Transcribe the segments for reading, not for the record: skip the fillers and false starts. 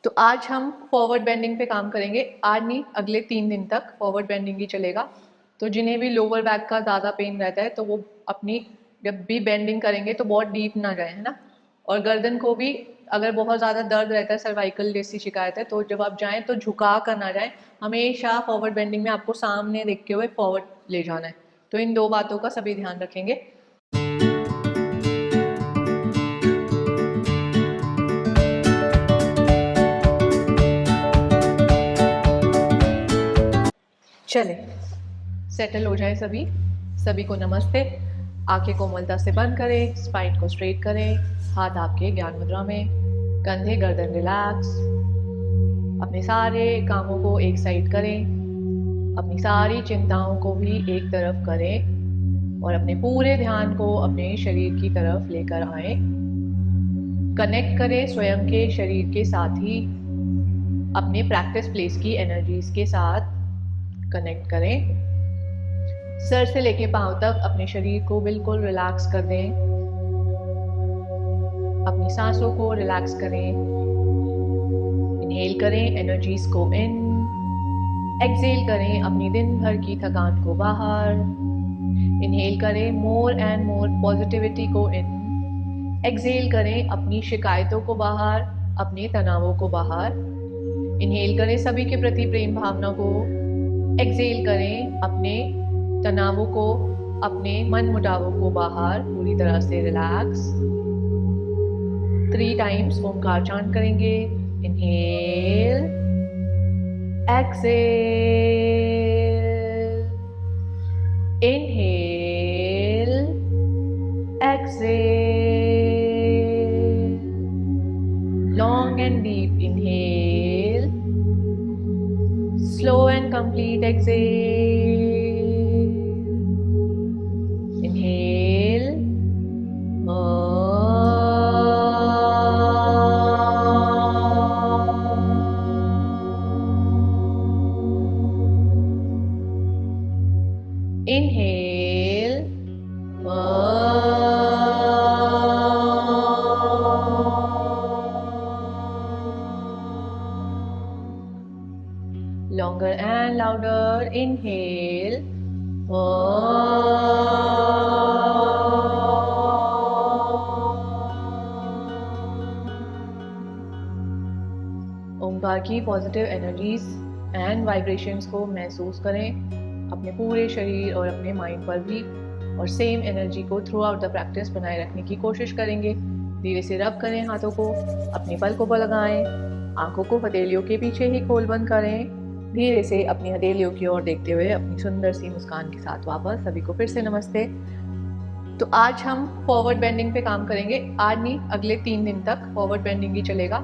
तो आज हम फॉरवर्ड बेंडिंग पे काम करेंगे। आज नहीं, अगले 3 दिन तक फॉरवर्ड बेंडिंग ही चलेगा। तो जिन्हें भी लोअर बैक का ज़्यादा पेन रहता है तो वो अपनी जब भी बेंडिंग करेंगे तो बहुत डीप ना जाए, है ना। और गर्दन को भी अगर बहुत ज़्यादा दर्द रहता है, सर्वाइकल जैसी शिकायत है, तो जब आप जाएँ तो झुका कर ना जाएँ। हमेशा फॉरवर्ड बेंडिंग में आपको सामने देखते हुए फॉरवर्ड ले जाना है। तो इन 2 बातों का सभी ध्यान रखेंगे। चले, सेटल हो जाए सभी को नमस्ते। आंखें कोमलता से बंद करें, स्पाइन को स्ट्रेट करें, हाथ आपके ज्ञान मुद्रा में, कंधे गर्दन रिलैक्स। अपने सारे कामों को एक साइड करें, अपनी सारी चिंताओं को भी एक तरफ करें और अपने पूरे ध्यान को अपने शरीर की तरफ लेकर आए। कनेक्ट करें स्वयं के शरीर के साथ ही अपने प्रैक्टिस प्लेस की एनर्जीज के साथ कनेक्ट करें। सर से लेके पांव तक अपने शरीर को बिल्कुल रिलैक्स कर दें। अपनी सांसों को रिलैक्स करें। इनहेल करें एनर्जीज को इन, एक्सहेल करें अपनी दिन भर की थकान को बाहर। इनहेल करें मोर एंड मोर पॉजिटिविटी को इन, एक्सहेल करें अपनी शिकायतों को बाहर, अपने तनावों को बाहर। इनहेल करें सभी के प्रति प्रेम भावना को, एक्सहेल करें अपने तनावों को, अपने मन मुटावों को बाहर पूरी तरह से रिलैक्स। 3 टाइम्स ओमकार चांट करेंगे। Inhale, exhale, inhale, exhale. Long and deep inhale, slow and complete exhale. Inhale. Inhale. Longer and louder. Inhale. Omkar की पॉजिटिव एनर्जीज एंड वाइब्रेशंस को महसूस करें अपने पूरे शरीर और अपने माइंड पर भी, और सेम एनर्जी को थ्रू आउट द प्रैक्टिस बनाए रखने की कोशिश करेंगे। धीरे से रब करें हाथों को, अपनी पलकों पर लगाएं, आंखों को हथेलियों के पीछे ही खोल बंद करें। धीरे से अपनी हथेलियों की ओर देखते हुए अपनी सुंदर सी मुस्कान के साथ वापस। सभी को फिर से नमस्ते। तो आज हम फॉरवर्ड बेंडिंग पे काम करेंगे। आज नहीं, अगले 3 दिन तक फॉरवर्ड बेंडिंग ही चलेगा।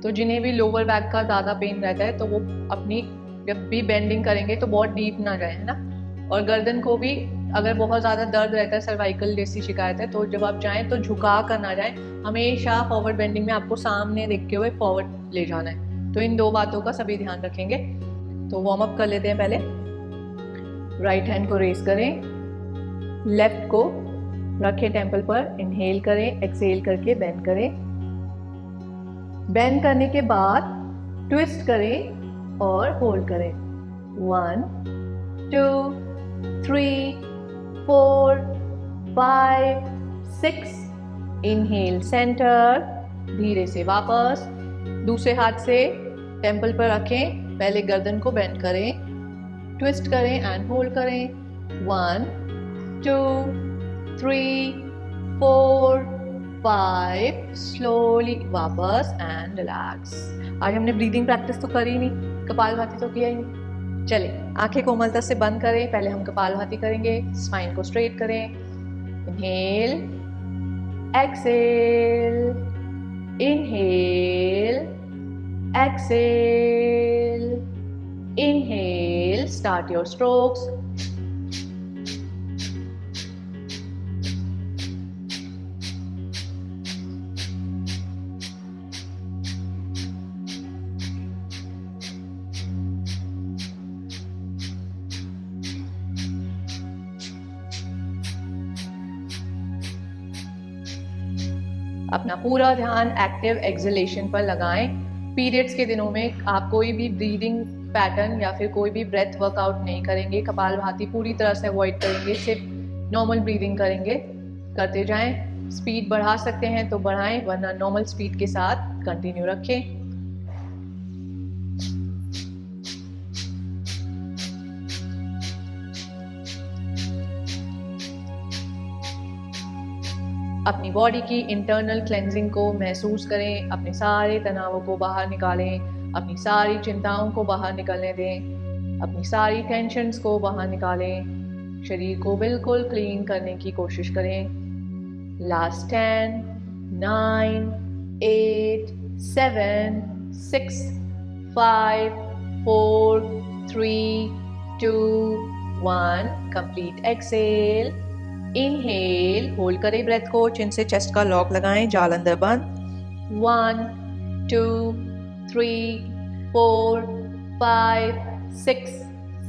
तो जिन्हें भी लोअर बैक का ज़्यादा पेन रहता है तो वो अपनी जब भी बेंडिंग करेंगे तो बहुत डीप ना जाए, है ना। और गर्दन को भी अगर बहुत ज़्यादा दर्द रहता है, सर्वाइकल जैसी शिकायत है, तो जब आप जाएँ तो झुका कर ना जाएँ। हमेशा फॉरवर्ड बेंडिंग में आपको सामने देखते हुए फॉरवर्ड ले जाना है। तो इन 2 बातों का सभी ध्यान रखेंगे। तो वार्म अप कर लेते हैं। पहले राइट हैंड को रेस करें, लेफ्ट को रखें टेम्पल पर। इनहेल करें, एक्सहेल करके बेंड करें। बेंड करने के बाद ट्विस्ट करें और होल्ड करें। 1 2 3 4 5 6। इनहेल सेंटर, धीरे से वापस। दूसरे हाथ से टेम्पल पर रखें, पहले गर्दन को बेंड करें, ट्विस्ट करें एंड होल्ड करें। 1 2 3 4 5। स्लोली वापस एंड रिलैक्स। आज हमने ब्रीदिंग प्रैक्टिस तो करी नहीं, कपालभाति तो किया ही नहीं। चले, आंखें कोमलता से बंद करें। पहले हम कपालभाति करेंगे। स्पाइन को स्ट्रेट करें। Inhale, exhale, inhale, exhale, inhale, start your strokes. अपना पूरा ध्यान एक्टिव एक्सहेलेशन पर लगाएं। पीरियड्स के दिनों में आप कोई भी ब्रीदिंग पैटर्न या फिर कोई भी ब्रेथ वर्कआउट नहीं करेंगे, कपालभाति पूरी तरह से अवॉइड करेंगे, सिर्फ नॉर्मल ब्रीदिंग करेंगे, करते जाएं। स्पीड बढ़ा सकते हैं तो बढ़ाएं, वरना नॉर्मल स्पीड के साथ कंटिन्यू रखें। अपनी बॉडी की इंटरनल क्लेंजिंग को महसूस करें, अपने सारे तनावों को बाहर निकालें, अपनी सारी चिंताओं को बाहर निकलने दें, अपनी सारी टेंशन्स को बाहर निकालें, शरीर को बिल्कुल क्लीन करने की कोशिश करें। Last 10, 9, 8, 7, 6, 5, 4, 3, 2, 1। Complete exhale. Inhale, hold करें ब्रेथ को, चिन से चेस्ट का लॉक लगाएं, जाल अंदर बंद। 1, 2, 3, 4, 5, 6,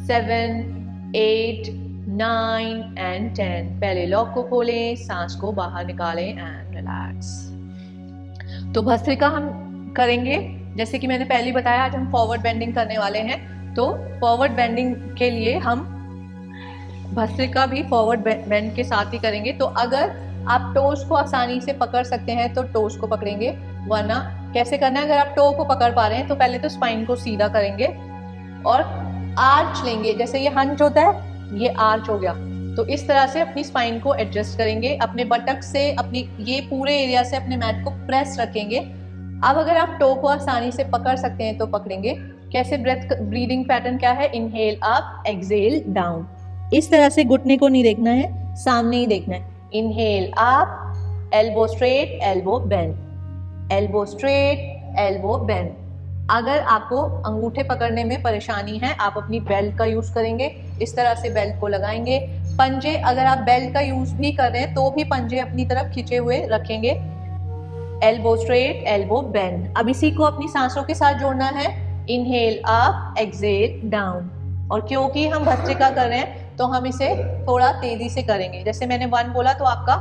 7, 8, 9 and 10। पहले लॉक को खोलें, सांस को बाहर निकालें एंड रिलैक्स। तो भस्त्रिका हम करेंगे, जैसे कि मैंने पहले बताया, आज हम फॉरवर्ड बेंडिंग करने वाले हैं। तो फॉरवर्ड बेंडिंग के लिए हम भस्त्रिका भी फॉरवर्ड बेंड के साथ ही करेंगे। तो अगर आप टोस को आसानी से पकड़ सकते हैं तो टोस को पकड़ेंगे, वरना कैसे करना है, अगर आप टो को पकड़ पा रहे हैं तो पहले तो स्पाइन को सीधा करेंगे और आर्च लेंगे। जैसे ये हंच होता है, ये आर्च हो गया, तो इस तरह से अपनी स्पाइन को एडजस्ट करेंगे, अपने बटक से, अपनी ये पूरे एरिया से अपने मैट को प्रेस रखेंगे। अब अगर आप टो को आसानी से पकड़ सकते हैं तो पकड़ेंगे। कैसे ब्रीदिंग पैटर्न क्या है, इनहेल अप, एक्सहेल डाउन। इस तरह से घुटने को नहीं देखना है, सामने ही देखना है। Inhale up, elbow straight, elbow bend, elbow straight, elbow bend. अगर आपको अंगूठे पकड़ने में परेशानी है, आप अपनी बेल्ट का यूज करेंगे, इस तरह से बेल्ट को लगाएंगे। पंजे, अगर आप बेल्ट का यूज भी कर रहे हैं तो भी पंजे अपनी तरफ खींचे हुए रखेंगे। Elbow straight, elbow bend. अब इसी को अपनी सांसों के साथ जोड़ना है। Inhale up, exhale down. और क्योंकि हम भस्त्रिका कर रहे हैं तो हम इसे थोड़ा तेजी से करेंगे। जैसे मैंने 1 बोला तो आपका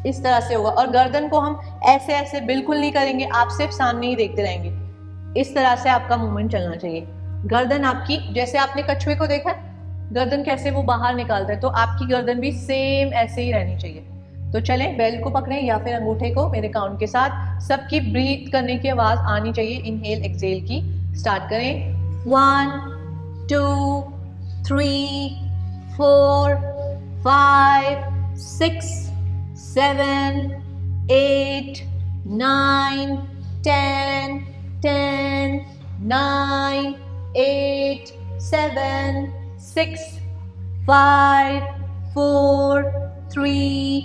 इस तरह से होगा। और गर्दन को हम ऐसे ऐसे बिल्कुल नहीं करेंगे, आप सिर्फ सामने ही देखते रहेंगे। इस तरह से आपका मूवमेंट चलना चाहिए। गर्दन आपकी, जैसे आपने कछुए को देखा, गर्दन कैसे वो बाहर निकालता है, तो आपकी गर्दन भी सेम ऐसे ही रहनी चाहिए। तो चलें, बेल्ट को पकड़ें या फिर अंगूठे को मेरे काउंट के साथ। सबकी ब्रीथ करने की आवाज आनी चाहिए, इनहेल एक्सहेल की। स्टार्ट करें। 1, 2, 3, 4, 5, 6, 7, 8, 9, 10, 10, 9, 8, 7, 6, 5, 4, 3,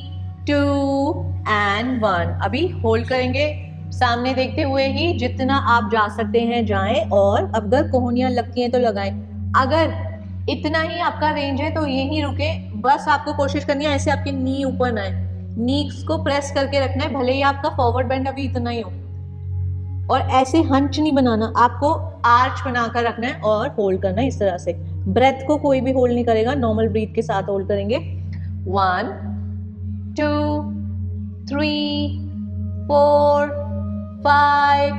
2 and 1। अभी होल्ड करेंगे, सामने देखते हुए ही जितना आप जा सकते हैं जाएं, और अगर कोहनियां लगती हैं तो लगाएं। अगर इतना ही आपका रेंज है तो यहीं रुके। बस आपको कोशिश करनी है ऐसे आपकी नी ऊपर ना आए, नीज को प्रेस करके रखना है, भले ही आपका फॉरवर्ड बेंड अभी इतना ही हो। और ऐसे हंच नहीं बनाना, आपको आर्च बनाकर रखना है और होल्ड करना है इस तरह से। ब्रेथ को कोई भी होल्ड नहीं करेगा, नॉर्मल ब्रीथ के साथ होल्ड करेंगे। 1, 2, 3, 4, 5,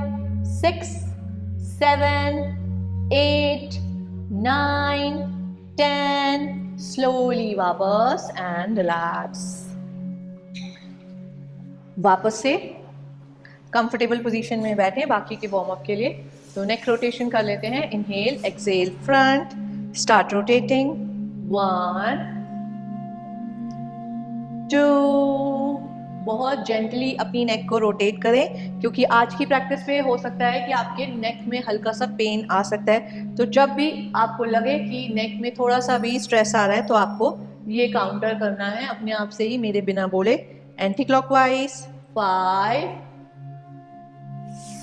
6, 7, 8, 9, 10। स्लोली वापस एंड रिलैक्स। वापस से कंफर्टेबल पोजीशन में बैठे बाकी के वार्म अप के लिए। तो नेक रोटेशन कर लेते हैं। Inhale, exhale, front, start rotating. 1, 2। बहुत जेंटली अपनी नेक को रोटेट करें, क्योंकि आज की प्रैक्टिस में हो सकता है कि आपके नेक में हल्का सा पेन आ सकता है। तो जब भी आपको लगे कि नेक में थोड़ा सा भी स्ट्रेस आ रहा है तो आपको ये काउंटर करना है अपने आप से ही, मेरे बिना बोले। Anti clockwise. 5,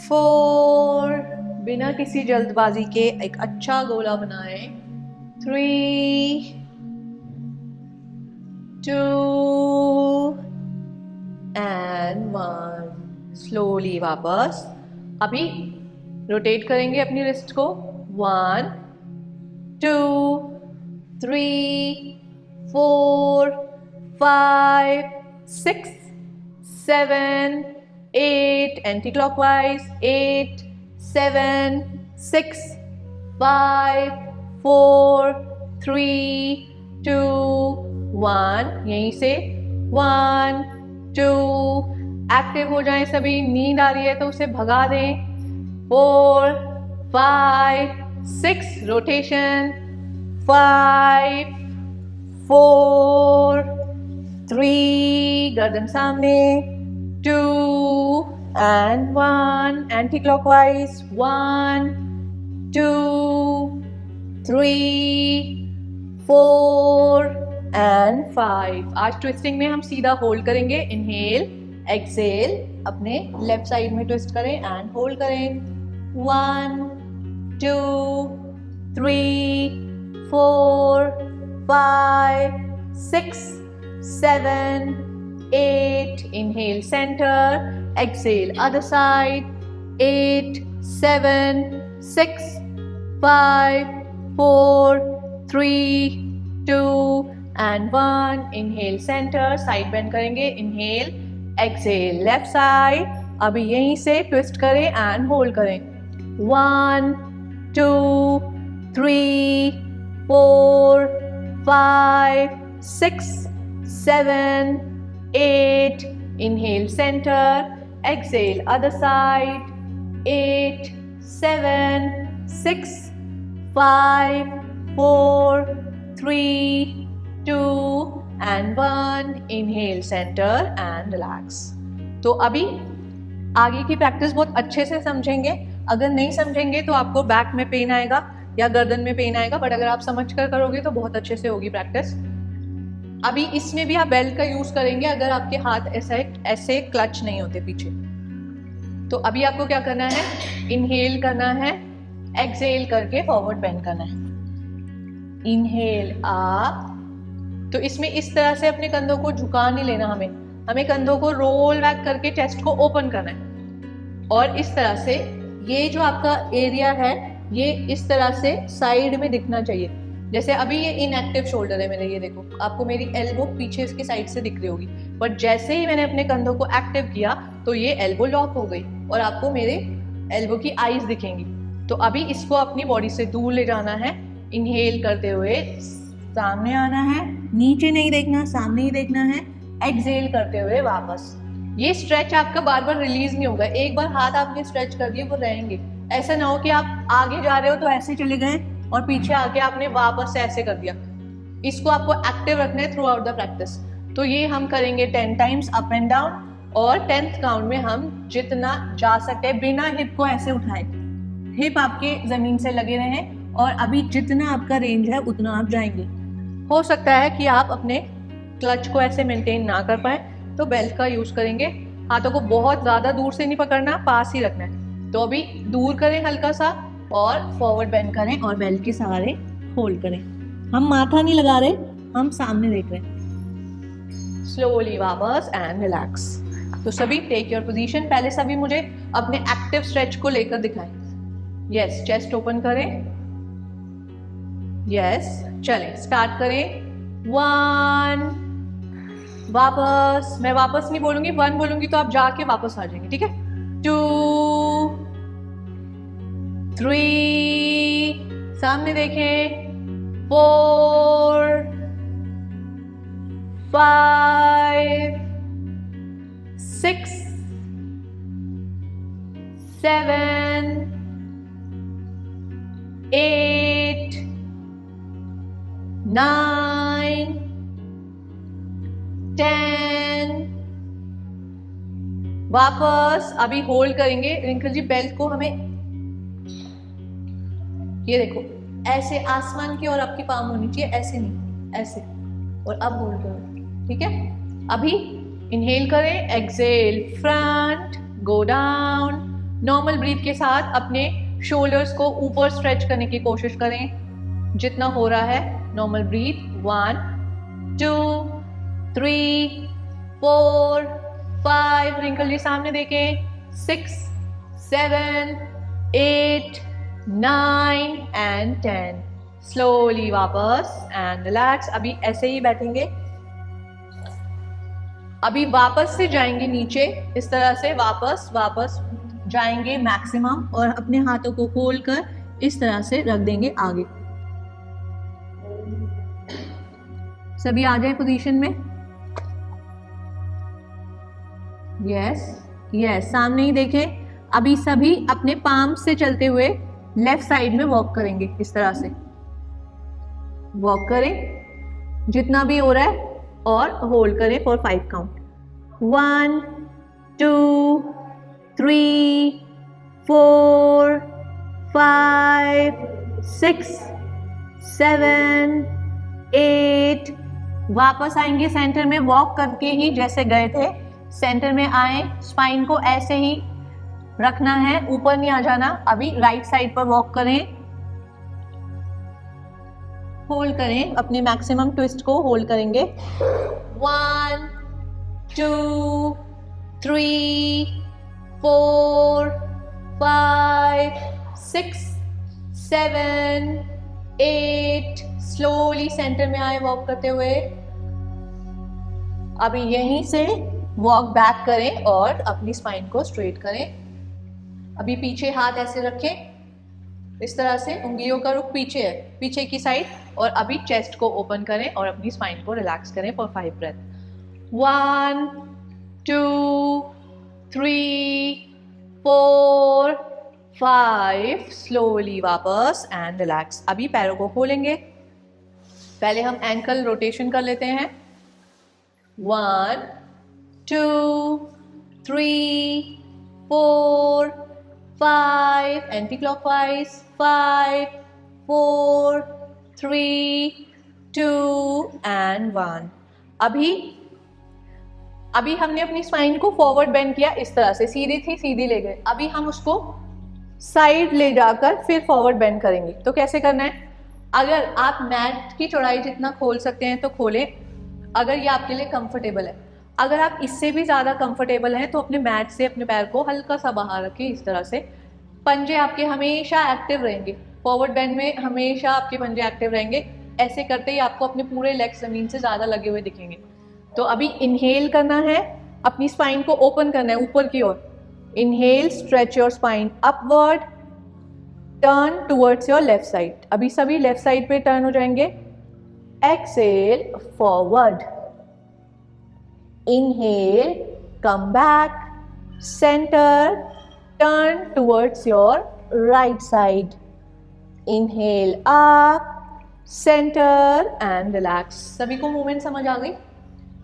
4, बिना किसी जल्दबाजी के एक अच्छा गोला बनाएं। 3, 2 and 1। स्लोली वापस। अभी रोटेट करेंगे अपनी रिस्ट को। 1, 2, 3, 4, 5, 6, 7, 8, anti-clockwise, 8, 7, 6, 5, 4, 3, 2, 1, यहीं से 1, 2, एक्टिव हो जाएं सभी, नींद आ रही है तो उसे भगा दें, 4, 5, 6, रोटेशन, 5, 4, 3, गर्दन सामने, 2 and 1, anti-clockwise, 1, 2, 3, 4 and 5. आज ट्विस्टिंग में हम सीधा होल्ड करेंगे, इनहेल, एक्सेल, अपने लेफ्ट साइड में ट्विस्ट करें एंड होल्ड करें, 1, 2, 3, 4, 5, 6, 7, 8, inhale center, exhale other side, 8, 7, 6, 5, 4, 3, 2 and 1, inhale center, side bend करेंगे, inhale, exhale left side, अभी यहीं से twist करें and hold करें, 1, 2, 3, 4, 5, 6, 7, 8, inhale center, exhale other side, 8, 7, 6, 5, 4, 3, 2 and 1, inhale center and relax. तो अभी आगे की प्रैक्टिस बहुत अच्छे से समझेंगे, अगर नहीं समझेंगे तो आपको बैक में पेन आएगा या गर्दन में पेन आएगा, बट अगर आप समझ कर करोगे तो बहुत अच्छे से होगी प्रैक्टिस। अभी इसमें भी आप बेल्ट का यूज करेंगे अगर आपके हाथ ऐसे क्लच नहीं होते पीछे। तो अभी आपको क्या करना है, इनहेल करना है, एक्सेल करके फॉरवर्ड बेंड करना है, इनहेल अप। तो इसमें इस तरह से अपने कंधों को झुका नहीं लेना, हमें कंधों को रोल बैक करके चेस्ट को ओपन करना है, और इस तरह से ये जो आपका एरिया है ये इस तरह से साइड में दिखना चाहिए। जैसे अभी ये इनएक्टिव शोल्डर है मेरे, ये देखो आपको मेरी एल्बो पीछे इसके साइड से दिख रही होगी, बट जैसे ही मैंने अपने कंधों को एक्टिव किया तो ये एल्बो लॉक हो गई और आपको मेरे एल्बो की आईज दिखेंगी। तो अभी इसको अपनी बॉडी से दूर ले जाना है, इनहेल करते हुए सामने आना है, नीचे नहीं देखना, सामने ही देखना है, एक्सेल करते हुए वापस। ये स्ट्रेच आपका बार बार रिलीज नहीं होगा, एक बार हाथ आपने स्ट्रेच कर दिए वो रहेंगे। ऐसा ना हो कि आप आगे जा रहे हो तो ऐसे चले गए और पीछे आके आपने वापस से ऐसे कर दिया। इसको आपको एक्टिव रखना है थ्रू आउट द प्रैक्टिस। तो ये हम करेंगे 10 टाइम्स अप एंड डाउन, और 10th काउंट में हम जितना जा सकते हैं बिना हिप को ऐसे उठाए, हिप आपके जमीन से लगे रहें, और अभी जितना आपका रेंज है उतना आप जाएंगे। हो सकता है कि आप अपने क्लच को ऐसे मेंटेन ना कर पाए, तो बेल्ट का यूज करेंगे। हाथों को बहुत ज्यादा दूर से नहीं पकड़ना, पास ही रखना है। तो अभी दूर करें हल्का सा और फॉरवर्ड बेंड करें और बेल्ट के सहारे होल्ड करें। हम माथा नहीं लगा रहे, हम सामने देख रहे हैं। स्लोली वापस एंड रिलैक्स। तो सभी टेक योर पोजीशन। पहले सभी मुझे अपने एक्टिव स्ट्रेच को लेकर दिखाएं। यस, चेस्ट ओपन करें, यस, चलें स्टार्ट करें। 1, वापस, मैं वापस नहीं बोलूंगी, 1 बोलूंगी तो आप जाके वापस आ जाएंगे, ठीक है। 2, 3, सामने देखें, 4, 5, 6, 7, 8, 9, 10, वापस। अभी होल्ड करेंगे। रिंकल जी बेल्ट को हमें, ये देखो ऐसे आसमान की और आपकी पाम होनी चाहिए, ऐसे नहीं, ऐसे, और अब होल्ड करो, ठीक है। अभी इनहेल करें, exhale front, go down. Normal breath के साथ अपने शोल्डर्स को ऊपर स्ट्रेच करने की कोशिश करें जितना हो रहा है। नॉर्मल ब्रीथ, 1, 2, 3, 4, 5, रिंकल जी सामने देखें, 6, 7, 8, 9 and 10। स्लोली वापस एंड रिलैक्स। अभी ऐसे ही बैठेंगे। अभी वापस से जाएंगे नीचे, इस तरह से वापस वापस जाएंगे मैक्सिमम, और अपने हाथों को खोल कर इस तरह से रख देंगे आगे। सभी आ जाए पोजीशन में। यस यस, सामने ही देखें। अभी सभी अपने पाम से चलते हुए लेफ्ट साइड में वॉक करेंगे, इस तरह से वॉक करें जितना भी हो रहा है, और होल्ड करें फॉर 5 काउंट। 1 2 3 4 5 6 7 8। वापस आएंगे सेंटर में, वॉक करके ही जैसे गए थे सेंटर में आए, स्पाइन को ऐसे ही रखना है, ऊपर नहीं आ जाना। अभी राइट साइड पर वॉक करें, होल्ड करें, अपने मैक्सिमम ट्विस्ट को होल्ड करेंगे। 1 2 3 4 5 6 7 8। स्लोली सेंटर में आए वॉक करते हुए। अभी यहीं से वॉक बैक करें और अपनी स्पाइन को स्ट्रेट करें। अभी पीछे हाथ ऐसे रखें, इस तरह से उंगलियों का रुख पीछे है, पीछे की साइड, और अभी चेस्ट को ओपन करें और अपनी स्पाइन को रिलैक्स करें फॉर 5 ब्रेथ। 1 2 3 4 5। स्लोली वापस एंड रिलैक्स। अभी पैरों को खोलेंगे। पहले हम एंकल रोटेशन कर लेते हैं। 1 2 3 4 5, एंटी क्लॉकवाइज। 5 4 3 2 एंड 1। अभी हमने अपनी स्पाइन को फॉरवर्ड बेंड किया, इस तरह से सीधी थी सीधी ले गए। अभी हम उसको साइड ले जाकर फिर फॉरवर्ड बेंड करेंगे। तो कैसे करना है? अगर आप मैट की चौड़ाई जितना खोल सकते हैं तो खोलें, अगर ये आपके लिए कंफर्टेबल है। अगर आप इससे भी ज़्यादा कंफर्टेबल हैं तो अपने मैट से अपने पैर को हल्का सा बाहर रखें, इस तरह से। पंजे आपके हमेशा एक्टिव रहेंगे, फॉरवर्ड बेंड में हमेशा आपके पंजे एक्टिव रहेंगे। ऐसे करते ही आपको अपने पूरे लेग्स ज़मीन से ज़्यादा लगे हुए दिखेंगे। तो अभी इनहेल करना है, अपनी स्पाइन को ओपन करना है ऊपर की ओर। Inhale, stretch your spine upward, turn towards your left side. अभी सभी लेफ्ट साइड पे टर्न हो जाएंगे। Exhale, forward, inhale, come back, center, turn towards your right side. Inhale up, center and relax. सभी को मूवमेंट समझ आ गई?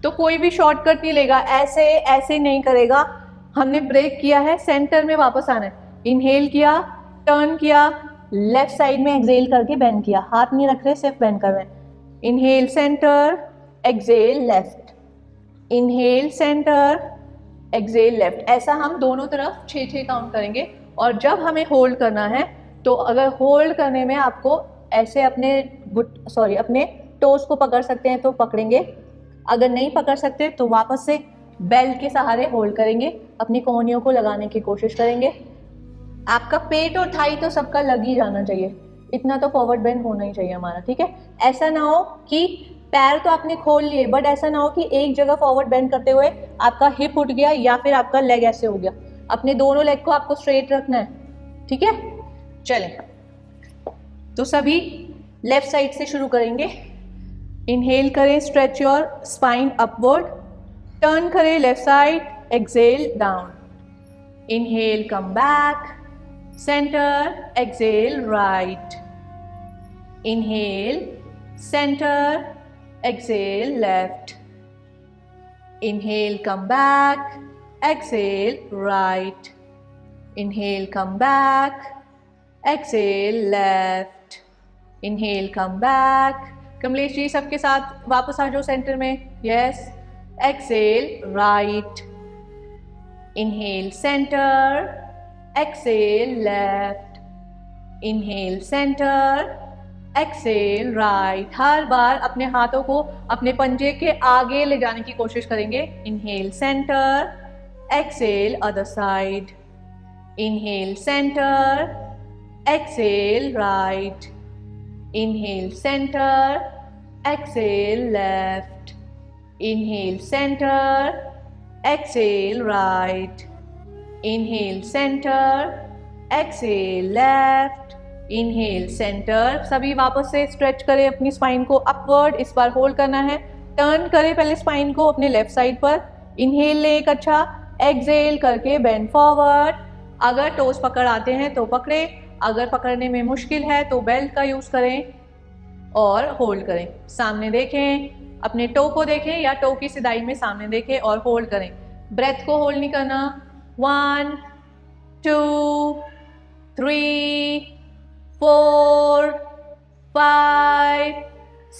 तो कोई भी शॉर्टकट नहीं लेगा, ऐसे ऐसे नहीं करेगा। हमने ब्रेक किया है, सेंटर में वापस आना है। इनहेल किया, टर्न किया, लेफ्ट साइड में एक्सेल करके बेंड किया, हाथ नहीं रख रहे, सिर्फ बेंड कर रहे हैं। Inhale centre, exhale left, inhale centre, exhale left. ऐसा हम दोनों तरफ 6-6 काउंट करेंगे। और जब हमें होल्ड करना है तो अगर होल्ड करने में आपको ऐसे अपने टोस को पकड़ सकते हैं तो पकड़ेंगे, अगर नहीं पकड़ सकते तो वापस से बेल्ट के सहारे होल्ड करेंगे, अपनी कोहनियों को लगाने की कोशिश करेंगे। आपका पेट और थाई तो सबका लग ही जाना चाहिए, इतना तो फॉरवर्ड बेंड होना ही चाहिए हमारा, ठीक है। ऐसा ना हो कि पैर तो आपने खोल लिए, बट ऐसा ना हो कि एक जगह फॉरवर्ड बेंड करते हुए आपका हिप उठ गया या फिर आपका लेग ऐसे हो गया। अपने दोनों लेग को आपको स्ट्रेट रखना है, ठीक है। चलें, तो सभी लेफ्ट साइड से शुरू करेंगे। इनहेल करें, stretch your spine upward, turn करें left side, exhale down. Inhale, come back, centre, exhale right. Inhale, centre, exhale left. Inhale, come back, exhale right. Inhale, come back, exhale left. Inhale, come back. Kamlesh ji सबके साथ वापस आ जाओ centre में। Yes. Exhale right. Inhale center, exhale left. Inhale center, exhale right. हर बार अपने हाथों को अपने पंजे के आगे ले जाने की कोशिश करेंगे। Inhale centre, exhale other side. Inhale centre, exhale right. Inhale centre, exhale left. Inhale centre, exhale right, inhale center, exhale left, inhale center. सभी वापस से स्ट्रेच करें अपनी स्पाइन को अपवर्ड, इस बार होल्ड करना है, टर्न करें पहले स्पाइन को अपने लेफ्ट साइड पर, इनहेल लें एक अच्छा, एक्सहेल करके बेंड फॉरवर्ड. अगर टोस पकड़ आते हैं तो पकड़े, अगर पकड़ने में मुश्किल है तो बेल्ट का यूज करें और होल्ड करें. सामने देखें, अपने टो को देखें या टो की सिदाई में सामने देखें और होल्ड करें. ब्रेथ को होल्ड नहीं करना. 1 2 3 4 5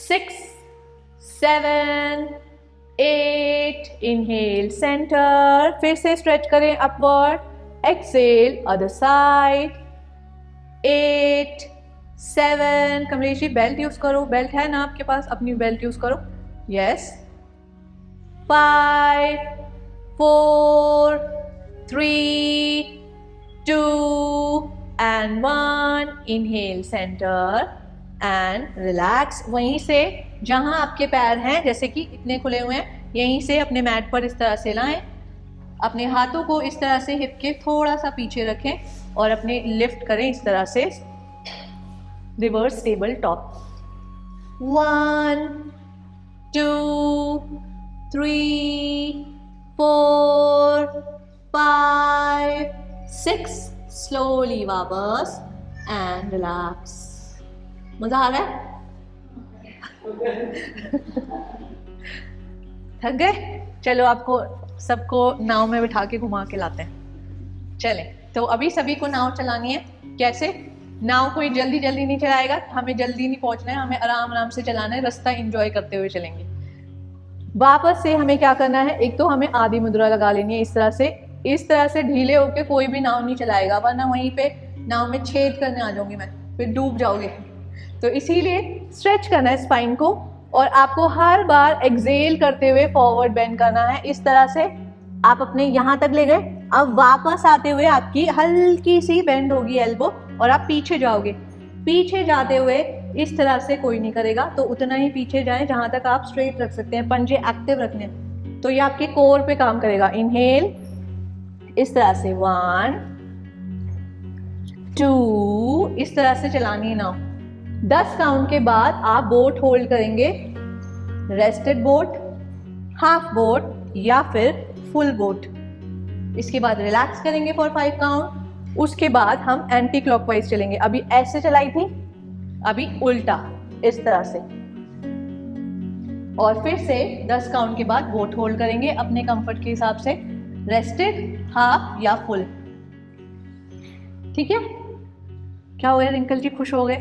6 7 8. इनहेल सेंटर, फिर से स्ट्रेच करें upward, exhale other side. 8 7. Kamlesh ji belt use करो, बेल्ट है ना आपके पास, अपनी बेल्ट यूज करो. Yes. 5 4 3 2 and 1. Inhale centre and relax. वहीं से जहां आपके पैर हैं, जैसे कि इतने खुले हुए हैं, यहीं से अपने मैट पर इस तरह से लाएं. अपने हाथों को इस तरह से हिप के थोड़ा सा पीछे रखें और अपने लिफ्ट करें इस तरह से, रिवर्स टेबल टॉप. 1 2 3 4 5 6. स्लोली वापस एंड रिलैक्स. मजा आ रहा है? थक गए? चलो आपको सबको नाव में बिठा के घुमा के लाते हैं. चलें, तो अभी सभी को नाव चलानी है. कैसे? नाव कोई जल्दी जल्दी नहीं चलाएगा, हमें जल्दी नहीं पहुंचना है, हमें आराम आराम से चलाना है, रास्ता एंजॉय करते हुए चलेंगे. वापस से हमें क्या करना है, एक तो हमें आदि मुद्रा लगा लेनी है इस तरह से ढीले होके कोई भी नाव नहीं चलाएगा, वरना वहीं पे नाव में छेद करने आ जाऊंगी मैं, फिर डूब जाओगे. तो इसीलिए स्ट्रेच करना है स्पाइन को, और आपको हर बार एक्सहेल करते हुए फॉरवर्ड बेंड करना है. इस तरह से आप अपने यहाँ तक ले गए, अब वापस आते हुए आपकी हल्की सी बेंड होगी एल्बो और आप पीछे जाओगे. पीछे जाते हुए इस तरह से कोई नहीं करेगा, तो उतना ही पीछे जाएं जहां तक आप स्ट्रेट रख सकते हैं, पंजे एक्टिव रखने, तो ये आपके कोर पे काम करेगा. इनहेल इस तरह से 1 2, इस तरह से चलानी है नाव. 10 काउंट के बाद आप बोट होल्ड करेंगे, रेस्टेड बोट, हाफ बोट या फिर फुल बोट. इसके बाद रिलैक्स करेंगे फॉर 5 काउंट. उसके बाद हम एंटी क्लॉकवाइज चलेंगे. अभी ऐसे चलाई थी, अभी उल्टा इस तरह से, और फिर से 10 काउंट के बाद बोट होल्ड करेंगे अपने कंफर्ट के हिसाब से, रेस्टेड, हाफ या फुल. ठीक है? क्या हो गया रिंकल जी, खुश हो गए?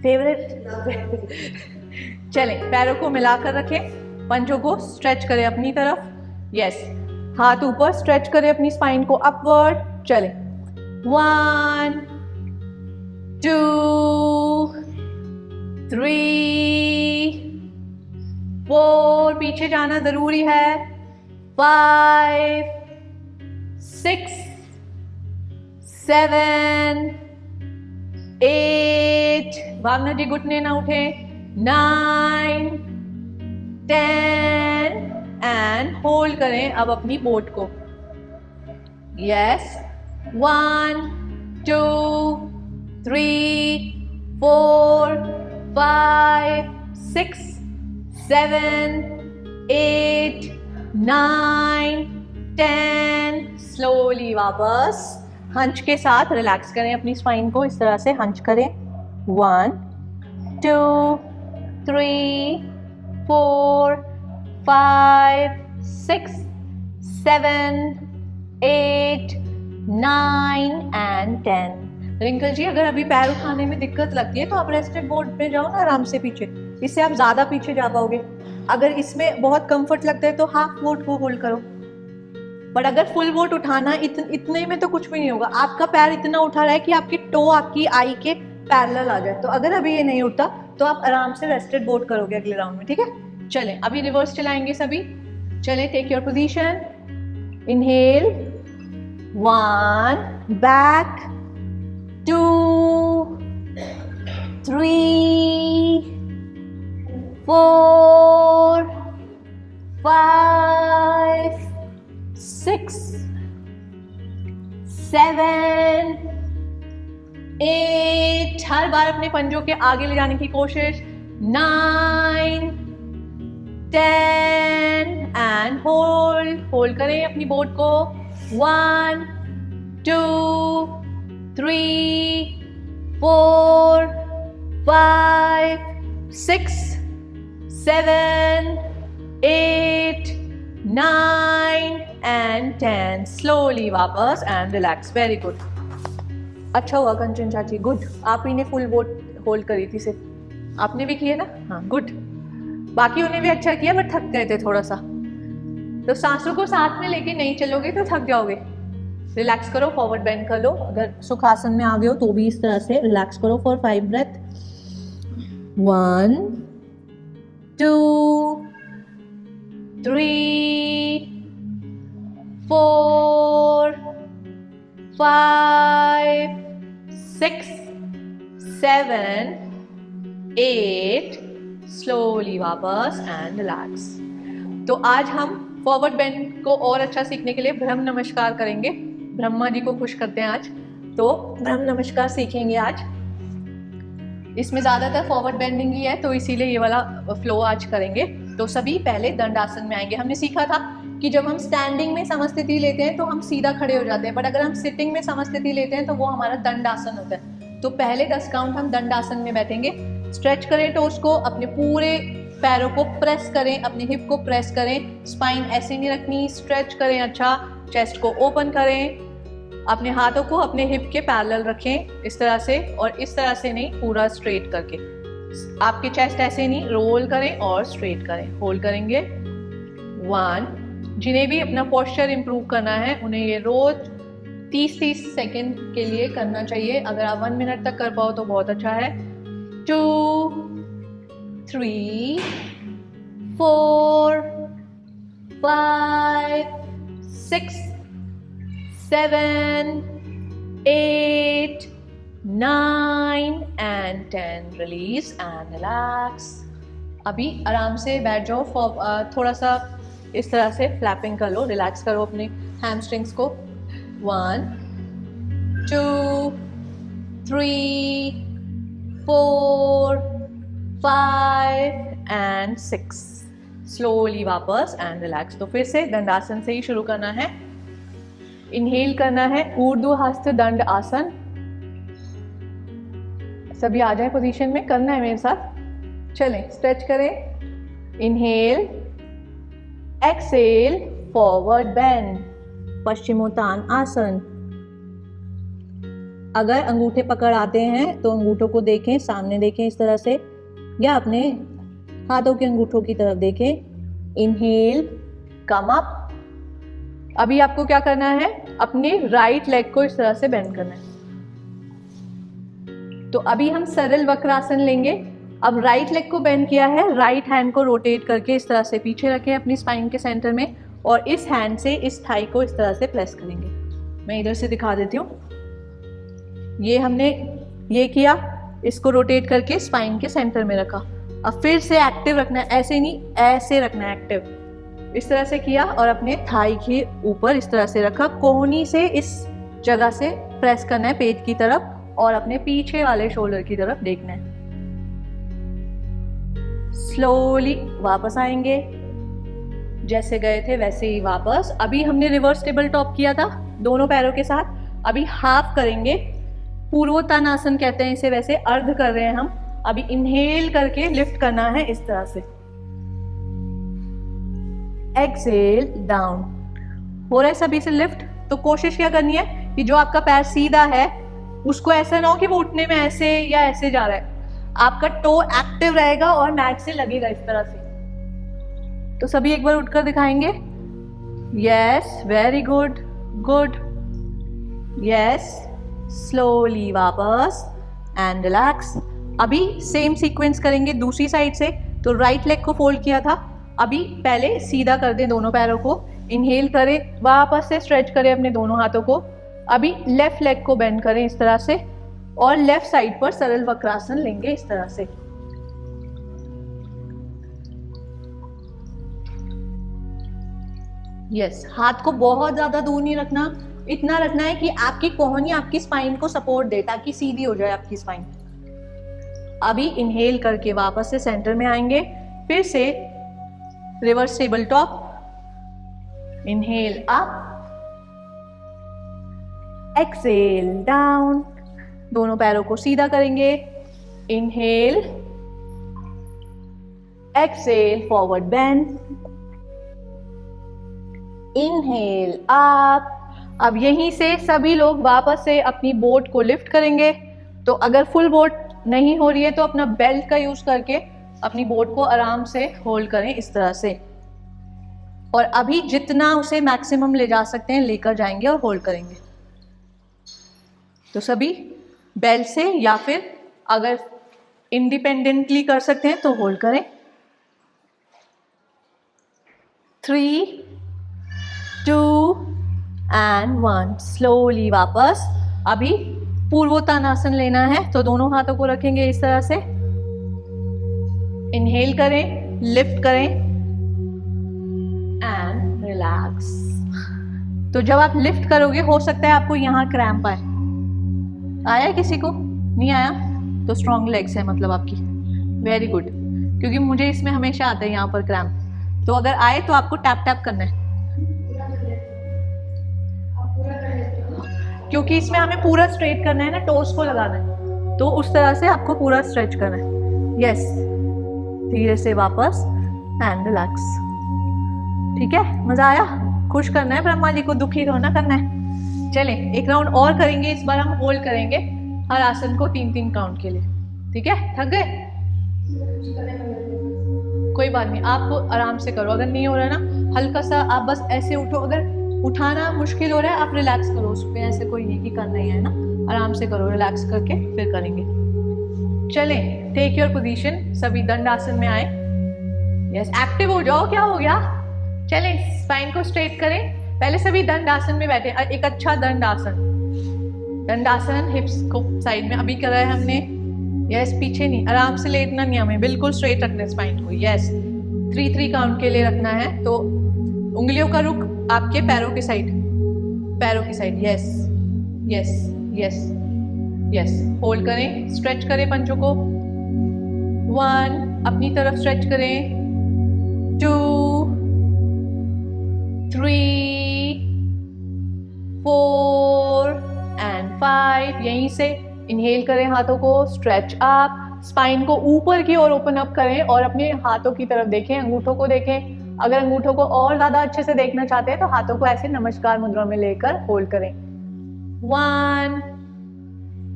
फेवरेट. चलें, पैरों को मिलाकर रखें, पंजों को स्ट्रेच करें अपनी तरफ. यस, हाथ ऊपर, स्ट्रेच करें अपनी स्पाइन को अपवर्ड. चलें, 1 2 3 4, पीछे जाना जरूरी है, 5 6 7 8. भावना जी घुटने ना उठे. 9 10 एंड होल्ड करें अब अपनी बोट को. यस. 1 2 3 4 5 6 7 8 9 10. स्लोली वापस हंच के साथ रिलैक्स करें अपनी स्पाइन को, इस तरह से हंच करें. 1 2 3 4 5 6 7 8 9 एंड 10. रिंकल जी अगर अभी पैर उठाने में दिक्कत लगती है तो आप रेस्टेड बोर्ड पे जाओ ना आराम से पीछे, इससे आप ज़्यादा पीछे जा पाओगे. अगर इसमें बहुत कंफर्ट लगता है तो हाफ बोट को होल्ड करो, बट अगर फुल बोट उठाना इतने में तो कुछ भी नहीं होगा. आपका पैर इतना उठा रहा है कि आपकी टो आपकी आई के पैरेलल आ जाए, तो अगर अभी ये नहीं उठता तो आप आराम से रेस्टेड बोट करोगे अगले राउंड में. ठीक है? चलें, अभी रिवर्स चलाएंगे सभी. चलें, take your position. Inhale 1, back 2 3 4 5 6 7 8, हर बार अपने पंजों के आगे ले जाने की कोशिश, 9 10 एंड होल्ड करें अपनी बोट को, 1 2 3 4 5 6 7 8 9 and 10. स्लोली वापस एंड रिलैक्स. Very good. अच्छा हुआ कंचन चाची, गुड. आप ही ने फुल बोट होल्ड करी थी सिर्फ, आपने भी किया ना. हाँ गुड. बाकी उन्हें भी अच्छा किया बट थक गए थे थोड़ा सा. तो सांसों को साथ में लेके नहीं चलोगे तो थक जाओगे. रिलैक्स करो, फॉरवर्ड बेंड कर लो. अगर सुखासन में आ गए हो तो भी इस तरह से रिलैक्स करो फॉर 5 ब्रेथ. 1 2 3 4 5 6 7 8. स्लोली वापस एंड रिलैक्स. तो आज हम फॉरवर्ड बेंड को और अच्छा सीखने के लिए ब्रह्म नमस्कार करेंगे. ब्रह्मा जी को खुश करते हैं आज, तो ब्रह्म नमस्कार सीखेंगे आज. इसमें ज़्यादातर फॉरवर्ड बेंडिंग ही है, तो इसीलिए ये वाला फ्लो आज करेंगे. तो सभी पहले दंडासन में आएंगे. हमने सीखा था कि जब हम स्टैंडिंग में समस्थिति लेते हैं तो हम सीधा खड़े हो जाते हैं, बट अगर हम सिटिंग में समस्थिति लेते हैं तो वो हमारा दंडासन होता है. तो पहले 10 काउंट हम दंडासन में बैठेंगे. स्ट्रेच करें टोस को, अपने पूरे पैरों को प्रेस करें, अपने हिप को प्रेस करें. स्पाइन ऐसे नहीं रखनी, स्ट्रेच करें. अच्छा, चेस्ट को ओपन करें. अपने हाथों को अपने हिप के पैरेलल रखें इस तरह से, और इस तरह से नहीं, पूरा स्ट्रेट करके. आपके चेस्ट ऐसे नहीं, रोल करें और स्ट्रेट करें. होल्ड करेंगे. 1. जिन्हें भी अपना पोस्चर इंप्रूव करना है उन्हें ये रोज 30-30 सेकेंड के लिए करना चाहिए. अगर आप 1 मिनट तक कर पाओ तो बहुत अच्छा है. 2 3 4 5 6 7 8 9 and 10. Release and relax. अभी आराम से बैठ जाओ. थोड़ा सा इस तरह से फ्लैपिंग कर लो. रिलैक्स करो अपने हैमस्ट्रिंग्स को. 1 2 3 4 5 and 6. स्लोली वापस एंड रिलैक्स. तो फिर से दंडासन से ही शुरू करना है. इनहेल करना है ऊर्ध्व हस्त दंड आसन. सभी आ जाए पोजीशन में. करना है मेरे साथ. चलें, स्ट्रेच करें. Inhale, exhale, forward bend, paschimottan asana. अगर अंगूठे पकड़ आते हैं तो अंगूठों को देखें, सामने देखें इस तरह से, या अपने हाथों के अंगूठों की तरफ देखें. Inhale, come up. अभी आपको क्या करना है, अपने राइट लेग को इस तरह से बेंड करना है. तो अभी हम सरल वक्रासन लेंगे. अब राइट लेग को बेंड किया है, राइट हैंड को रोटेट करके इस तरह से पीछे रखें अपनी स्पाइन के सेंटर में, और इस हैंड से इस थाई को इस तरह से प्रेस करेंगे. मैं इधर से दिखा देती हूँ. ये हमने ये किया, इसको रोटेट करके स्पाइन के सेंटर में रखा. अब फिर से एक्टिव रखना है, ऐसे नहीं, ऐसे रखना है एक्टिव. इस तरह से किया और अपने थाई के ऊपर इस तरह से रखा. कोहनी से इस जगह से प्रेस करना है पेट की तरफ, और अपने पीछे वाले शोल्डर की तरफ देखना है. स्लोली वापस आएंगे, जैसे गए थे वैसे ही वापस. अभी हमने रिवर्स टेबल टॉप किया था दोनों पैरों के साथ. अभी हाफ करेंगे. पूर्वोत्तानासन कहते हैं इसे, वैसे अर्ध कर रहे हैं हम. अभी इनहेल करके लिफ्ट करना है इस तरह से. Exhale, down. हो रहा है सभी से लिफ्ट. तो कोशिश क्या करनी है कि जो आपका पैर सीधा है उसको ऐसा ना हो कि वो उठने में ऐसे या ऐसे जा रहा है. आपका टो एक्टिव रहेगा और मैट से लगेगा इस तरह से. तो सभी एक बार उठकर दिखाएंगे. Yes, very good, good. Yes, slowly वापस एंड रिलैक्स. अभी सेम सीक्वेंस करेंगे दूसरी साइड से. तो राइट लेग को फोल्ड किया था, अभी पहले सीधा कर दें दोनों पैरों को. इनहेल करें, वापस से स्ट्रेच करें अपने दोनों हाथों को. अभी लेफ्ट लेग को बेंड करें इस तरह से, और लेफ्ट साइड पर सरल वक्रासन लेंगे इस तरह से. यस, हाथ को बहुत ज्यादा दूर नहीं रखना, इतना रखना है कि आपकी कोहनी आपकी स्पाइन को सपोर्ट दे, ताकि सीधी हो जाए आपकी स्पाइन। अभी इनहेल करके वापस से सेंटर में आएंगे, फिर से reverse table top, inhale up, exhale down, दोनों पैरों को सीधा करेंगे, inhale, exhale forward bend, inhale up. अब यहीं से सभी लोग वापस से अपनी बोट को लिफ्ट करेंगे। तो अगर फुल बोट नहीं हो रही है तो अपना बेल्ट का यूज करके अपनी बोट को आराम से होल्ड करें इस तरह से, और अभी जितना उसे मैक्सिमम ले जा सकते हैं लेकर जाएंगे और होल्ड करेंगे। तो सभी बेल्ट से, या फिर अगर इंडिपेंडेंटली कर सकते हैं तो होल्ड करें। 3, 2 एंड 1, स्लोली वापस। अभी पूर्वोत्तानासन लेना है, तो दोनों हाथों को रखेंगे इस तरह से, इनहेल करें, लिफ्ट करें एंड रिलैक्स। तो जब आप लिफ्ट करोगे हो सकता है आपको यहाँ क्रैम्प आए। आया किसी को? नहीं आया? तो स्ट्रॉन्ग लेग्स है मतलब आपकी, वेरी गुड, क्योंकि मुझे इसमें हमेशा आता है यहाँ पर क्रैम्प। तो अगर आए तो आपको टैप टैप करना है, क्योंकि इसमें हमें पूरा स्ट्रेट करना है ना, टोस को लगाना है, तो उस तरह से आपको पूरा स्ट्रेच करना है। यस, धीरे से वापस एंड रिलैक्स। ठीक है, मजा आया? खुश करना है ब्रह्मा जी को, दुखी थोड़ा करना है। चले एक राउंड और करेंगे, इस बार हम होल्ड करेंगे हर आसन को 3-3 काउंट के लिए। ठीक है, थक गए? कोई बात नहीं, आप आराम से करो। अगर नहीं हो रहा ना, हल्का सा आप बस ऐसे उठो, अगर उठाना मुश्किल हो रहा है आप रिलैक्स करो उस पर, ऐसे कोई नहीं कि करना ही है ना, आराम से करो, रिलैक्स करके फिर करेंगे। चले, टेक योर पोजीशन, सभी दंड आसन में आए। यस, एक्टिव हो जाओ। क्या हो गया? चले, स्पाइन को स्ट्रेट करें। पहले सभी दंड आसन में बैठे, एक अच्छा दंड आसन, दंड आसन, हिप्स को साइड में अभी करा है हमने। यस, पीछे नहीं, आराम से लेटना नहीं, हमें बिल्कुल स्ट्रेट रखना है स्पाइन को। यस, 3-3 काउंट के लिए रखना है। तो उंगलियों का रुख आपके पैरों के साइड, पैरों की side. Yes yes yes yes, hold करें, स्ट्रेच करें पंचों को। 1, अपनी तरफ स्ट्रेच करें। 2, 3, 4 एंड 5। यहीं से इनहेल करें, हाथों को स्ट्रेच अप, स्पाइन को ऊपर की ओर ओपन अप करें और अपने हाथों की तरफ देखें, अंगूठों को देखें। अगर अंगूठों को और ज्यादा अच्छे से देखना चाहते हैं तो हाथों को ऐसे नमस्कार मुद्रा में लेकर होल्ड करें। 1,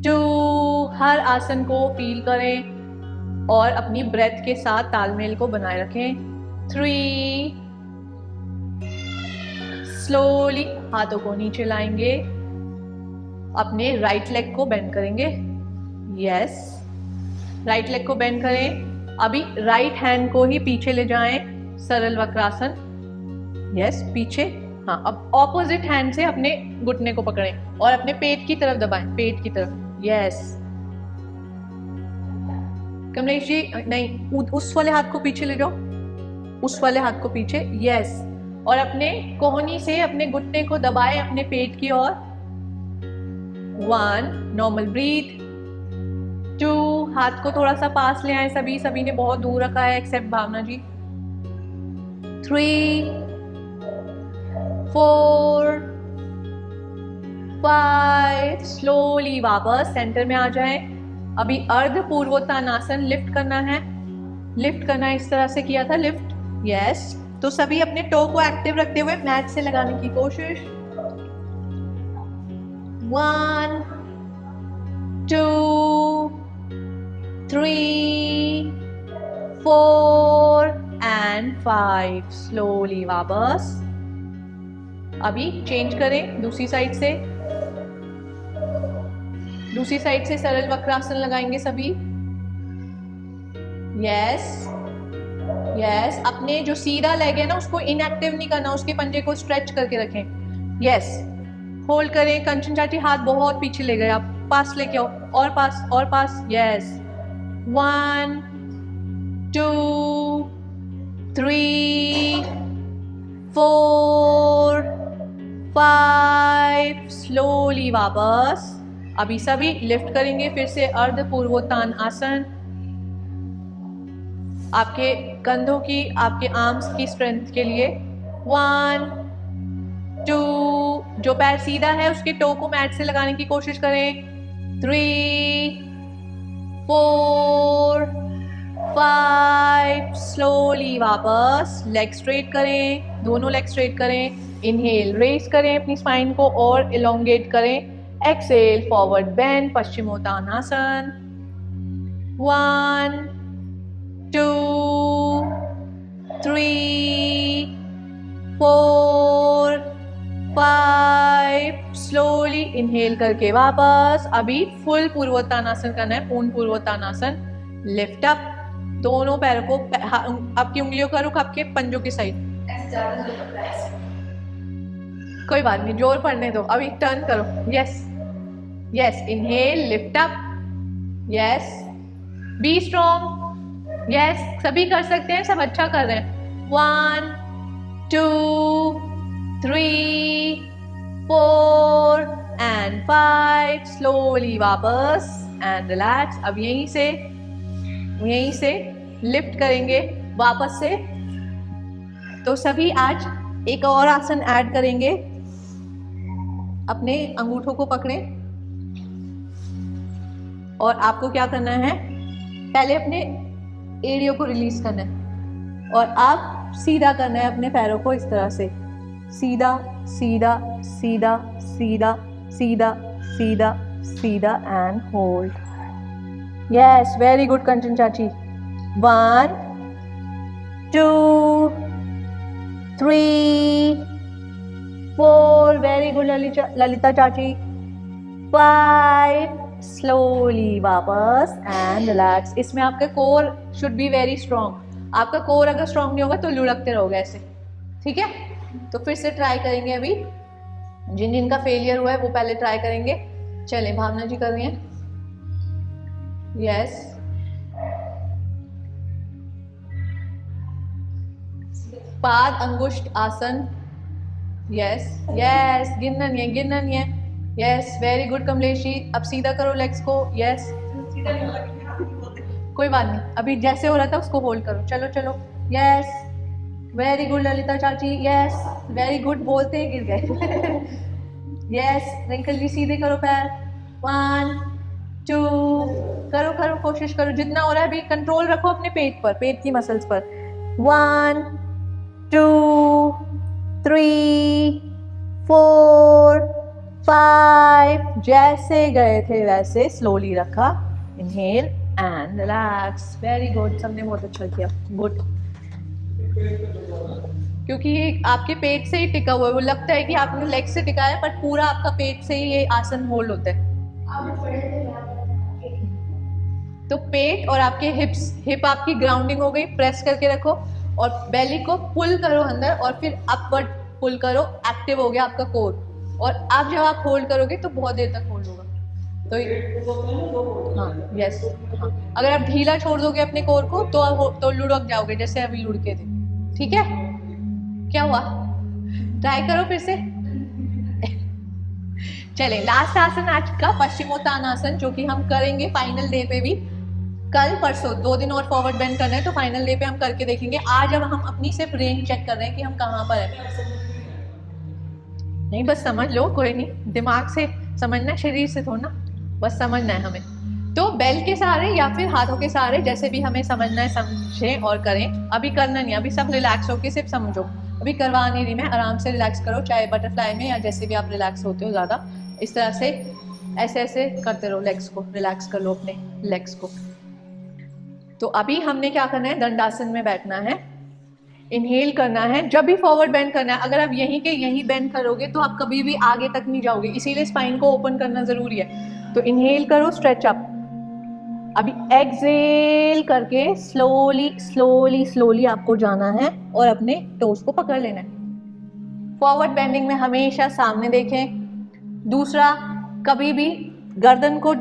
2, हर आसन को फील करें और अपनी ब्रेथ के साथ तालमेल को बनाए रखें। 3, स्लोली हाथों को नीचे लाएंगे, अपने राइट लेग को बेंड करेंगे। यस, राइट लेग को बेंड करें। अभी राइट हैंड को ही पीछे ले जाएं, सरल वक्रासन। यस, पीछे। हाँ, अब ऑपोजिट हैंड से अपने घुटने को पकड़ें और अपने पेट की तरफ दबाएं, पेट की तरफ। यस, कमलेश जी, नहीं, उस वाले हाथ को पीछे ले जाओ, उस वाले हाथ को पीछे। यस, और अपने कोहनी से अपने घुटने को दबाएं अपने पेट की ओर। 1, नॉर्मल ब्रीथ। 2, हाथ को थोड़ा सा पास ले आए, सभी ने बहुत दूर रखा है एक्सेप्ट भावना जी। 3, 4, 5, स्लोली वापस सेंटर में आ जाएं। अभी अर्ध पूर्वोत्तानासन लिफ्ट करना है, लिफ्ट करना इस तरह से किया था, लिफ्ट। यस, तो सभी अपने टो को एक्टिव रखते हुए मैट से लगाने की कोशिश। 1, 2, 3, 4 एंड 5, स्लोली वापस। अभी चेंज करें, दूसरी साइड से, दूसरी साइड से सरल वक्रासन लगाएंगे सभी। यस यस, अपने जो सीधा लेग है ना उसको इनएक्टिव नहीं करना, उसके पंजे को स्ट्रेच करके रखें। यस, होल्ड करें। कंचन चाची, हाथ बहुत पीछे ले गए, आप पास लेके आओ, और पास और पास। यस, 1, 2, 3, 4 5 स्लोली वापस। अभी सभी लिफ्ट करेंगे फिर से अर्ध पूर्वोत्थान आसन। आपके कंधों की, आपके आर्म्स की स्ट्रेंथ के लिए। 1 2, जो पैर सीधा है उसके टो को मैट से लगाने की कोशिश करें। 3 4 5 स्लोली वापस। लेग स्ट्रेट करें, दोनों लेग स्ट्रेट करें। इनहेल, रेस करें अपनी स्पाइन को और इलोंगेट करें। Exhale, forward bend, paschimottanasana. 1 2 3 4 5 slowly inhale करके वापस। अभी फुल पूर्वोत्तानासन करना है, पूर्ण पूर्वोत्तानासन। लिफ्ट अप, दोनों पैरों को आपकी उंगलियों का रुख आपके पंजों की साइड। कोई बात नहीं, जोर पड़ने दो। अभी टर्न करो। Yes yes, inhale, lift up. Yes, be strong. Yes, सभी कर सकते हैं, सब अच्छा कर रहे हैं। 1 2 3 4 एंड 5 स्लोली वापस एंड रिलैक्स। अब यहीं से लिफ्ट करेंगे वापस से। तो सभी आज एक और आसन ऐड करेंगे। अपने अंगूठों को पकड़ें और आपको क्या करना है, पहले अपने एड़ियों को रिलीज करना है और आप सीधा करना है अपने पैरों को इस तरह से, सीधा सीधा सीधा सीधा सीधा सीधा सीधा and hold. Yes, very good Kanchan चाची। 1 2 3 4, वेरी गुड ललिता चाची। 5 स्लोली वापस एंड रिलैक्स। इसमें आपका core should be very strong. आपका कोर अगर स्ट्रॉन्ग नहीं होगा तो लुढ़कते रहोगे ऐसे, ठीक है। तो फिर से ट्राई करेंगे। अभी जिन जिन का फेलियर हुआ है वो पहले ट्राई करेंगे। चलें, भावना जी कर रही हैं। यस, पाद अंगुष्ठ आसन। यस यस, गिनना नहीं है। Yes, very good Kamlesh ji. अब सीधा करो लेग्स को। यस, कोई बात नहीं, अभी जैसे हो रहा था उसको होल्ड करो। चलो चलो। यस, वेरी गुड ललिता चाची। यस, वेरी गुड, बोलते ही गिर गए। यस, रिंकल जी सीधे करो पैर। 1 2, करो कोशिश करो, जितना हो रहा है। अभी कंट्रोल रखो अपने पेट पर, पेट की मसल्स पर। 1 2 3 4 5, जैसे गए थे वैसे स्लोली रखा। Inhale and relax. Very good, सबने बहुत अच्छा किया। गुड, क्योंकि ये आपके पेट से ही टिका हुआ है। वो लगता है कि आपने लेग से टिका है, पर पूरा आपका पेट से ही ये आसन होल्ड होता है। तो पेट और आपके हिप आपकी ग्राउंडिंग हो गई। प्रेस करके रखो और बेली को पुल करो अंदर और फिर अपवर्ड पुल करो। एक्टिव हो गया आपका कोर। और अब जब आप होल्ड करोगे तो बहुत देर तक होल्ड होगा। तो हाँ, यस, हाँ, अगर आप ढीला छोड़ दोगे अपने कोर को तो लुढ़क जाओगे, जैसे अभी लुढ़के थे। ठीक है, क्या हुआ? ट्राई करो फिर से। चले, लास्ट आसन आज का पश्चिमोत्तानासन, जो कि हम करेंगे फाइनल डे पे भी। कल परसों 2 दिन और फॉरवर्ड बेंड करना है, तो फाइनल डे पे हम करके देखेंगे। आज अब हम अपनी सिर्फ रेंज चेक कर रहे हैं कि हम कहाँ पर हैं। नहीं, बस समझ लो, कोई नहीं, दिमाग से समझना, शरीर से थोड़ा ना, बस समझना है हमें। तो बेल्ट के सहारे या फिर हाथों के सहारे, जैसे भी हमें समझना है समझें और करें। अभी करना नहीं, अभी सब रिलैक्स होके सिर्फ समझो। अभी करवा नहीं रही मैं, आराम से रिलैक्स करो, चाहे बटरफ्लाई में या जैसे भी आप रिलैक्स होते हो ज़्यादा। इस तरह से ऐसे ऐसे करते रहो, लेग्स को रिलैक्स कर लो, अपने लेग्स को। तो अभी हमने क्या करना है, दंडासन में बैठना है, इनहेल करना है, जब भी फॉरवर्ड बेंड करना है। अगर आप यहीं के यहीं बेंड करोगे तो आप कभी भी आगे तक नहीं जाओगे, इसीलिए स्पाइन को ओपन करना जरूरी है। तो इनहेल करो, स्ट्रेच अप। अभी एक्सहेल करके स्लोली स्लोली स्लोली आपको जाना है और अपने टोस को पकड़ लेना है। फॉरवर्ड बेंडिंग में हमेशा सामने देखें। दूसरा, कभी भी गर्दन को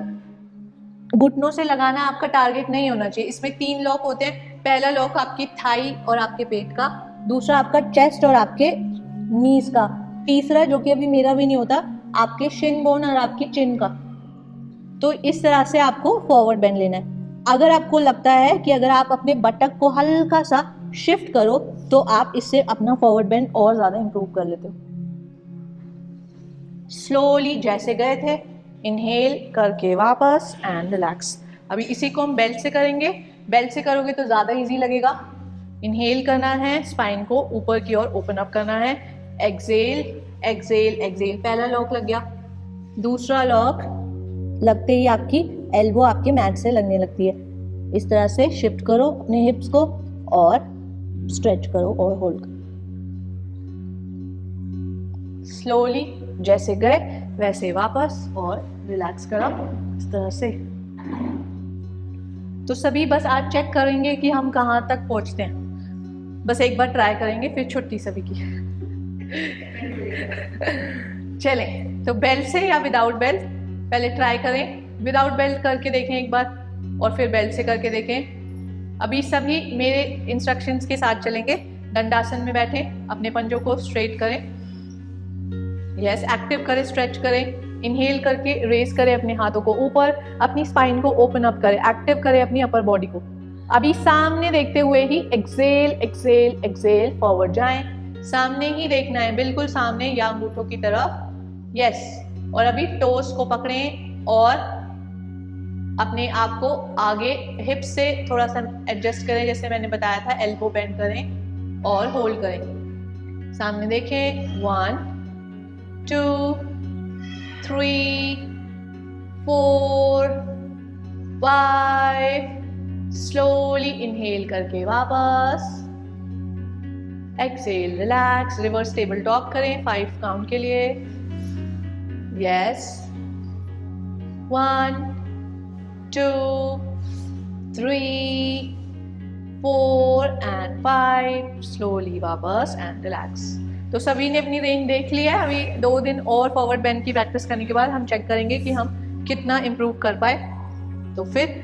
घुटनों से लगाना आपका टारगेट नहीं होना चाहिए। इसमें 3 लॉक होते हैं। पहला लॉक आपकी थाई और आपके पेट का, दूसरा आपका चेस्ट और आपके नीज का, तीसरा जो कि अभी मेरा भी नहीं होता, आपके शिन बोन और आपकी चिन का। तो इस तरह से आपको फॉरवर्ड बेंड लेना है। अगर आपको लगता है कि अगर आप अपने बटक को हल्का सा शिफ्ट करो तो आप इससे अपना फॉरवर्ड बेंड और ज़्यादा इंप्रूव कर लेते हो। स्लोली जैसे गए थे, इनहेल करके वापस एंड रिलैक्स। अभी इसी को हम बेल्ट से करेंगे। बेल्ट से करोगे तो ज़्यादा इजी लगेगा। इनहेल करना है, स्पाइन को ऊपर की ओर ओपन अप करना है। एक्सेल एक्सेल एक्सेल, पहला लॉक लग गया। दूसरा लॉक लगते ही आपकी एल्बो आपके मैट से लगने लगती है। इस तरह से शिफ्ट करो अपने हिप्स को और स्ट्रेच करो और होल्ड करो। स्लोली जैसे गए वैसे वापस और रिलैक्स करो इस तरह से। तो सभी बस आज चेक करेंगे कि हम कहाँ तक पहुँचते हैं। बस एक बार ट्राई करेंगे, फिर छुट्टी सभी की। चलें, तो बेल्ट से या विदाउट बेल्ट पहले ट्राई करें। विदाउट बेल्ट करके देखें एक बार और फिर बेल्ट से करके देखें। अभी सभी मेरे इंस्ट्रक्शंस के साथ चलेंगे। दंडासन में बैठें, अपने पंजों को स्ट्रेट करें, यस, एक्टिव करें, स्ट्रेच करें। इनहेल करके रेज करें अपने हाथों को ऊपर, अपनी स्पाइन को ओपन अप करें, एक्टिव करें अपनी अपर बॉडी को। अभी सामने देखते हुए ही एक्सेल एक्सेल एक्सेल फॉरवर्ड जाएं। सामने ही देखना है, बिल्कुल सामने या अंगूठों की तरफ, यस। और अभी टोस को पकड़ें और अपने आप को आगे हिप से थोड़ा सा एडजस्ट करें, जैसे मैंने बताया था, एल्बो बेंड करें और होल्ड करें। सामने देखें, 1 2 3 4 5। स्लोली इनहेल करके वापस, exhale relax, reverse table top करें 5 काउंट के लिए, यस। 1 2 3 4 एंड 5। स्लोली वापस एंड रिलैक्स। तो सभी ने अपनी रेंज देख लिया है। अभी 2 दिन और फॉरवर्ड बेंड की प्रैक्टिस करने के बाद हम चेक करेंगे कि हम कितना इम्प्रूव कर पाए। तो फिर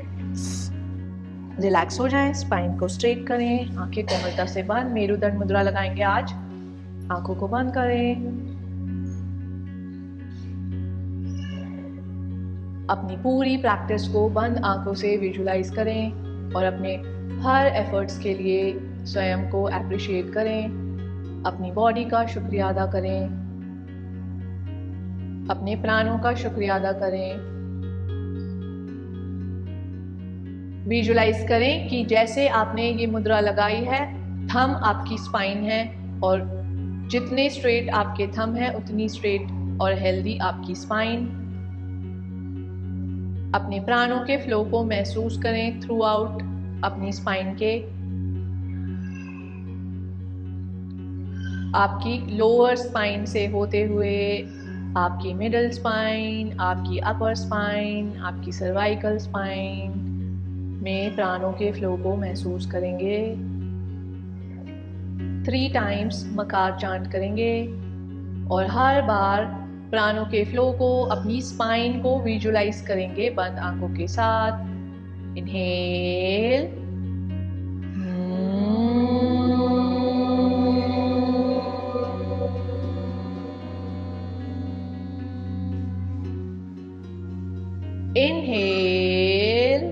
रिलैक्स हो जाएं, स्पाइन को स्ट्रेट करें, आंखें कोमलता से बंद, मेरुदंड मुद्रा लगाएंगे आज। आंखों को बंद करें, अपनी पूरी प्रैक्टिस को बंद आंखों से विजुलाइज करें और अपने हर एफर्ट्स के लिए स्वयं को अप्रिशिएट करें। अपनी बॉडी का शुक्रिया अदा करें, अपने प्राणों का शुक्रिया अदा करें। विजुलाइज करें कि जैसे आपने ये मुद्रा लगाई है, थंब आपकी स्पाइन है और जितने स्ट्रेट आपके थंब हैं उतनी स्ट्रेट और हेल्दी आपकी स्पाइन। अपने प्राणों के फ्लो को महसूस करें थ्रू आउट अपनी स्पाइन के। आपकी लोअर स्पाइन से होते हुए आपकी मिडल स्पाइन, आपकी अपर स्पाइन, आपकी सर्वाइकल स्पाइन में प्राणों के फ्लो को महसूस करेंगे। 3 टाइम्स मकार चांट करेंगे और हर बार प्राणों के फ्लो को, अपनी स्पाइन को विजुलाइज करेंगे बंद आंखों के साथ। इनहेल, इनहेल,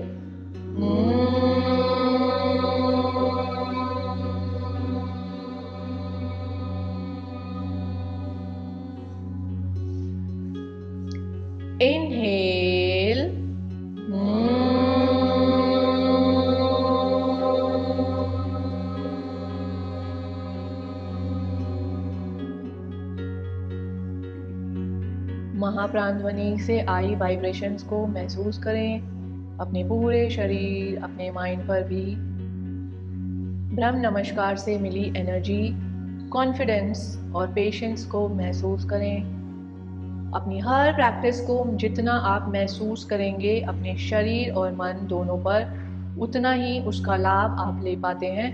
inhale, महाप्राण ध्वनि से आई वाइब्रेशंस को महसूस करें अपने पूरे शरीर, अपने माइंड पर भी। ब्रह्म नमस्कार से मिली एनर्जी, कॉन्फिडेंस और पेशेंस को महसूस करें। अपनी हर प्रैक्टिस को जितना आप महसूस करेंगे अपने शरीर और मन दोनों पर, उतना ही उसका लाभ आप ले पाते हैं।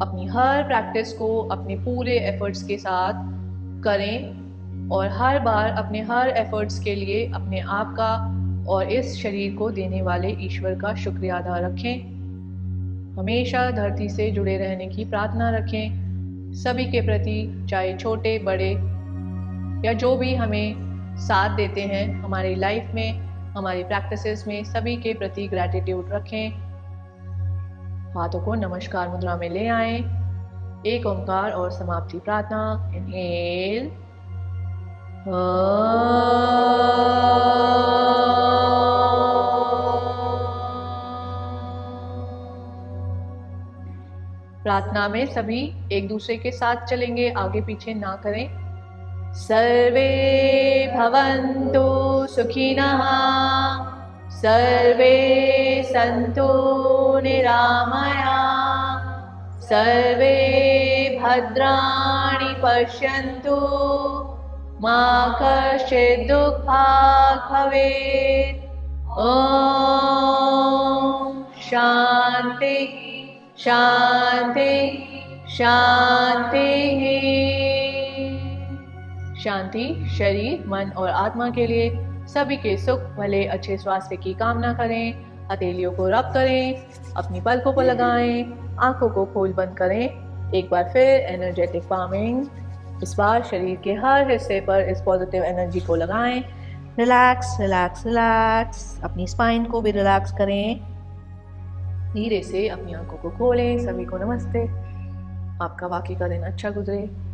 अपनी हर प्रैक्टिस को अपने पूरे एफर्ट्स के साथ करें और हर बार अपने हर एफर्ट्स के लिए अपने आप का और इस शरीर को देने वाले ईश्वर का शुक्रिया अदा रखें। हमेशा धरती से जुड़े रहने की प्रार्थना रखें। सभी के प्रति, चाहे छोटे बड़े या जो भी हमें साथ देते हैं हमारी लाइफ में, हमारी प्रैक्टिसेस में, सभी के प्रति ग्रैटिट्यूड रखें। हाथों को नमस्कार मुद्रा में ले आएं। एक ओंकार और समाप्ति प्रार्थना। इनहेल, प्रार्थना में सभी एक दूसरे के साथ चलेंगे, आगे पीछे ना करें। सर्वे भवन्तु सुखिनः, सर्वे सन्तु निरामया, सर्वे भद्राणि पश्यन्तु, मा कश्चित् दुःखात् भवेत्। ॐ शान्ति शान्ति शान्ति। शांति शरीर, मन और आत्मा के लिए, सभी के सुख भले अच्छे स्वास्थ्य की कामना करें। हथेलियों को रब करें, अपनी पलकों को लगाएं, आंखों को खोल बंद करें। एक बार फिर एनर्जेटिक पामिंग। इस बार शरीर के हर हिस्से पर इस पॉजिटिव एनर्जी को लगाएं। Relax relax relax. अपनी स्पाइन को भी रिलैक्स करें। धीरे से अपनी आंखों को खोलें। सभी को नमस्ते। आपका बाकी का दिन अच्छा गुजरे।